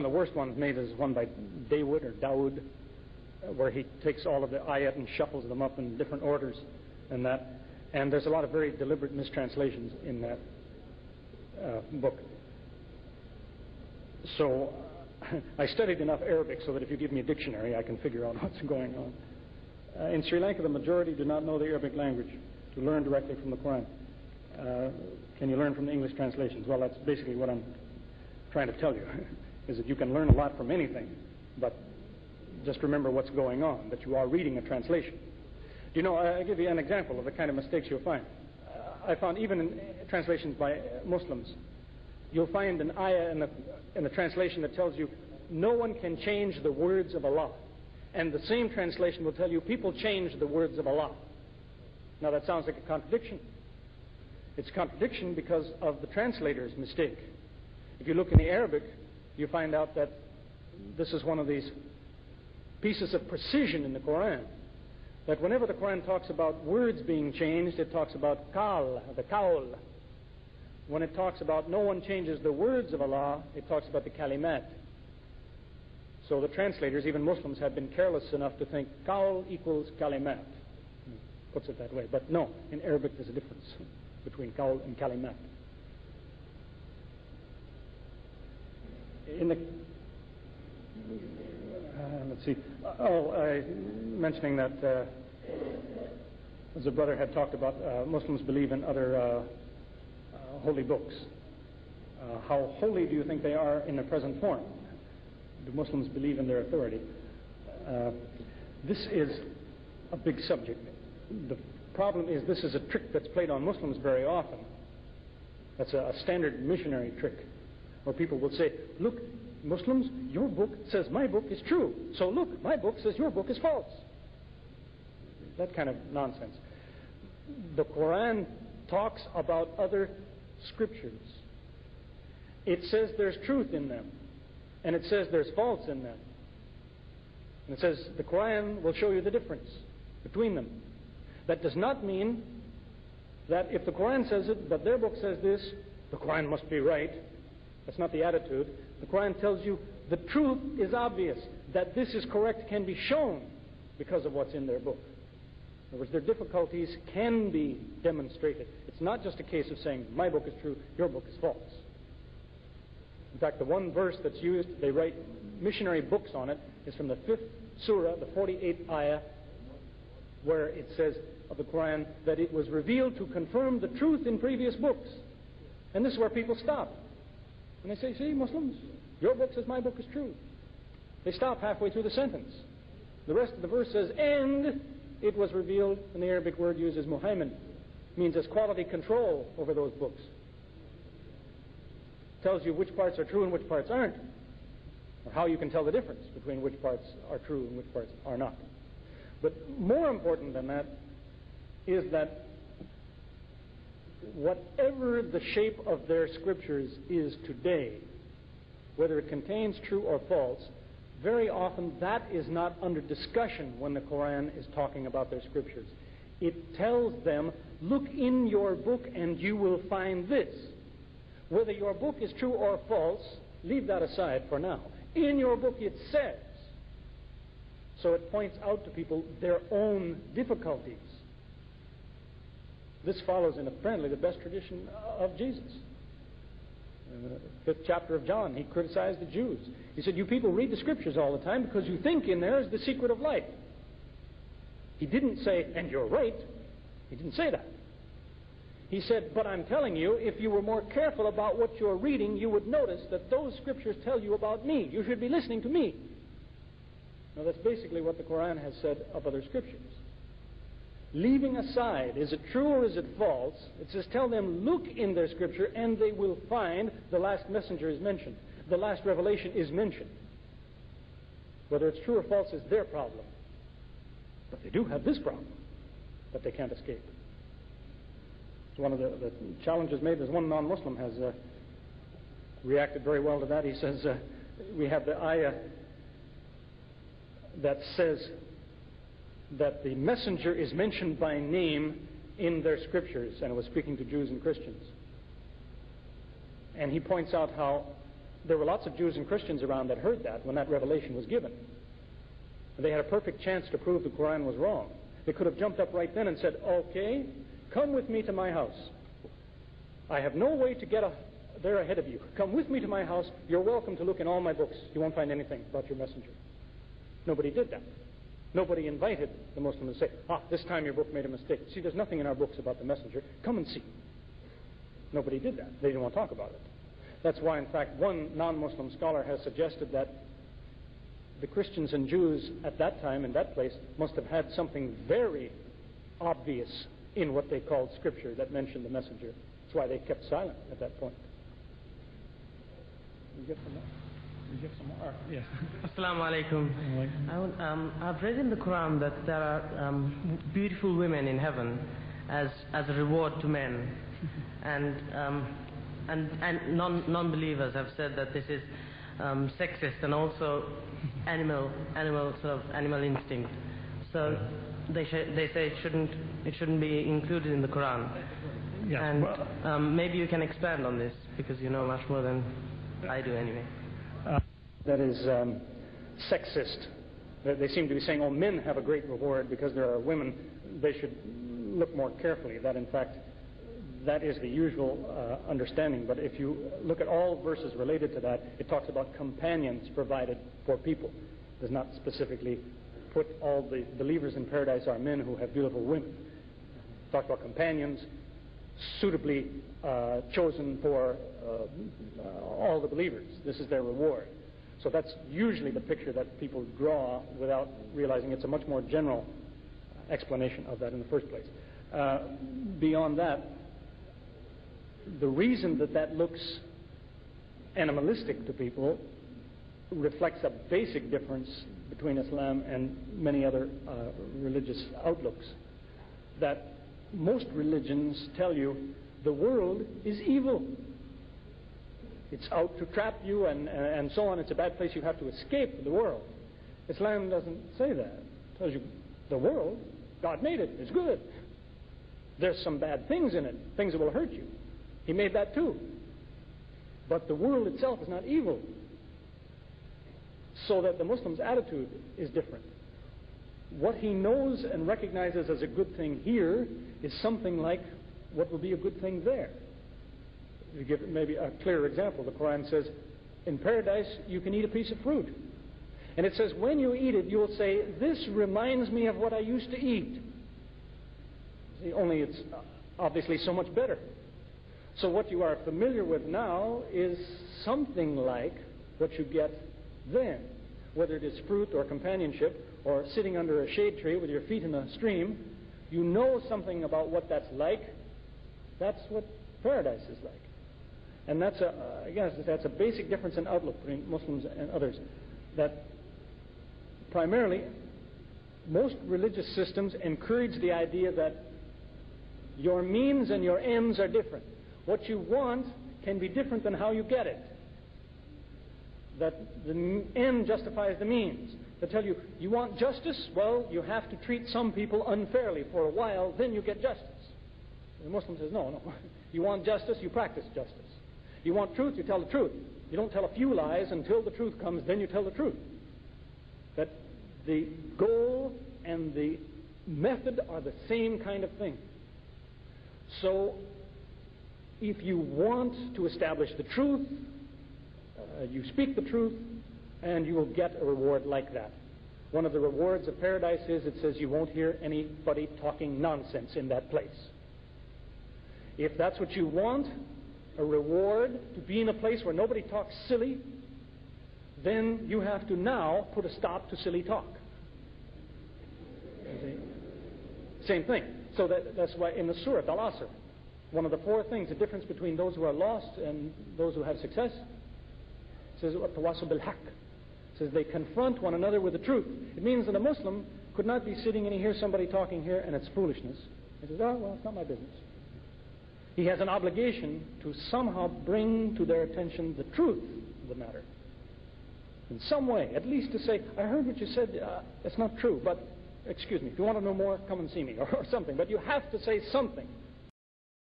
of the worst ones made is one by Dawood, where he takes all of the ayat and shuffles them up in different orders and that. And there's a lot of very deliberate mistranslations in that book. So I studied enough Arabic so that if you give me a dictionary, I can figure out what's going on. In Sri Lanka, the majority do not know the Arabic language to learn directly from the Qur'an. Can you learn from the English translations? Well, that's basically what I'm trying to tell you, is that you can learn a lot from anything, but just remember what's going on, that you are reading a translation. You know, I'll give you an example of the kind of mistakes you'll find. I found even in translations by Muslims, you'll find an ayah in the translation that tells you no one can change the words of Allah. And the same translation will tell you people change the words of Allah. Now that sounds like a contradiction. It's a contradiction because of the translator's mistake. If you look in the Arabic, you find out that this is one of these pieces of precision in the Qur'an, that whenever the Qur'an talks about words being changed, it talks about kal, the kaul. When it talks about no one changes the words of Allah, it talks about the kalimat. So the translators, even Muslims, have been careless enough to think kaul equals kalimat. Puts it that way. But no, in Arabic there's a difference between kaul and kalimat. In the let's see. Mentioning that, as a brother had talked about, Muslims believe in other holy books. How holy do you think they are in their present form? Do Muslims believe in their authority? This is a big subject. The problem is this is a trick that's played on Muslims very often. That's a standard missionary trick, where people will say, look, Muslims, your book says my book is true. So look, my book says your book is false. That kind of nonsense. The Qur'an talks about other scriptures. It says there's truth in them, and it says there's faults in them. And it says the Qur'an will show you the difference between them. That does not mean that if the Qur'an says it, but their book says this, the Qur'an must be right. That's not the attitude. The Qur'an tells you the truth is obvious. That this is correct can be shown because of what's in their book. In other words, their difficulties can be demonstrated. It's not just a case of saying, my book is true, your book is false. In fact, the one verse that's used, they write missionary books on it, is from the 5th surah, the 48th ayah, where it says of the Qur'an that it was revealed to confirm the truth in previous books. And this is where people stop. And they say, see, Muslims, your book says my book is true. They stop halfway through the sentence. The rest of the verse says, and it was revealed, and the Arabic word used is muhaymin, means as quality control over those books. Tells you which parts are true and which parts aren't, or how you can tell the difference between which parts are true and which parts are not. But more important than that is that whatever the shape of their scriptures is today, whether it contains true or false, very often that is not under discussion when the Qur'an is talking about their scriptures. It tells them, look in your book and you will find this. Whether your book is true or false, leave that aside for now. In your book it says. So it points out to people their own difficulties. This follows in apparently the best tradition of Jesus. In the 5th chapter of John, he criticized the Jews. He said, you people read the scriptures all the time because you think in there is the secret of life. He didn't say, and you're right. He didn't say that. He said, but I'm telling you, if you were more careful about what you're reading, you would notice that those scriptures tell you about me. You should be listening to me. Now that's basically what the Qur'an has said of other scriptures. Leaving aside, is it true or is it false? It says, tell them, look in their scripture, and they will find the last messenger is mentioned. The last revelation is mentioned. Whether it's true or false is their problem. But they do have this problem that they can't escape. It's one of the challenges made. There's one non-Muslim has reacted very well to that. He says, we have the ayah that says that the messenger is mentioned by name in their scriptures, and it was speaking to Jews and Christians. And he points out how there were lots of Jews and Christians around that heard that when that revelation was given. And they had a perfect chance to prove the Qur'an was wrong. They could have jumped up right then and said, okay, come with me to my house. I have no way to get there ahead of you. Come with me to my house. You're welcome to look in all my books. You won't find anything about your messenger. Nobody did that. Nobody invited the Muslim to say, this time your book made a mistake. See, there's nothing in our books about the messenger. Come and see. Nobody did that. They didn't want to talk about it. That's why, in fact, one non-Muslim scholar has suggested that the Christians and Jews at that time in that place must have had something very obvious in what they called Scripture that mentioned the messenger. That's why they kept silent at that point. You get some more? You get some more? Yes. Assalamu alaikum. I've read in the Quran that there are beautiful women in heaven as a reward to men, and non-believers have said that this is sexist and also animal instinct. So they say it shouldn't be included in the Quran. Yes. And maybe you can expand on this, because you know much more than I do anyway. That is sexist. They seem to be saying, men have a great reward because there are women. They should look more carefully. That, in fact, that is the usual understanding. But if you look at all verses related to that, it talks about companions provided for people. It does not specifically put all the believers in paradise are men who have beautiful women. It talks about companions suitably chosen for all the believers. This is their reward. So that's usually the picture that people draw without realizing it's a much more general explanation of that in the first place. Beyond that, the reason that looks animalistic to people reflects a basic difference between Islam and many other religious outlooks. That most religions tell you the world is evil. It's out to trap you and so on. It's a bad place. You have to escape the world. Islam doesn't say that. It tells you the world, God made it. It's good. There's some bad things in it, things that will hurt you. He made that too. But the world itself is not evil. So that the Muslim's attitude is different. What he knows and recognizes as a good thing here is something like what will be a good thing there. To give maybe a clearer example, the Quran says, in paradise you can eat a piece of fruit. And it says, when you eat it, you'll say, this reminds me of what I used to eat. See, only it's obviously so much better. So what you are familiar with now is something like what you get then. Whether it is fruit or companionship or sitting under a shade tree with your feet in a stream, you know something about what that's like. That's what paradise is like. And that's a basic difference in outlook between Muslims and others. That primarily, most religious systems encourage the idea that your means and your ends are different. What you want can be different than how you get it. That the end justifies the means. They tell you, you want justice? Well, you have to treat some people unfairly for a while, then you get justice. The Muslim says, no. You want justice, you practice justice. You want truth, you tell the truth. You don't tell a few lies until the truth comes, then you tell the truth. That the goal and the method are the same kind of thing. So, if you want to establish the truth, you speak the truth, and you will get a reward like that. One of the rewards of paradise is, it says, you won't hear anybody talking nonsense in that place. If that's what you want, a reward to be in a place where nobody talks silly, then you have to now put a stop to silly talk. Same thing. So that's why in the Surah Al-Asr, one of the four things, the difference between those who are lost and those who have success, says وَتَوَاصَوْا بِالْحَقِّ. Says they confront one another with the truth. It means that a Muslim could not be sitting and he hears somebody talking here and it's foolishness. He says, well, it's not my business. He has an obligation to somehow bring to their attention the truth of the matter. In some way, at least to say, I heard what you said, it's not true, but excuse me, if you want to know more, come and see me, or something. But you have to say something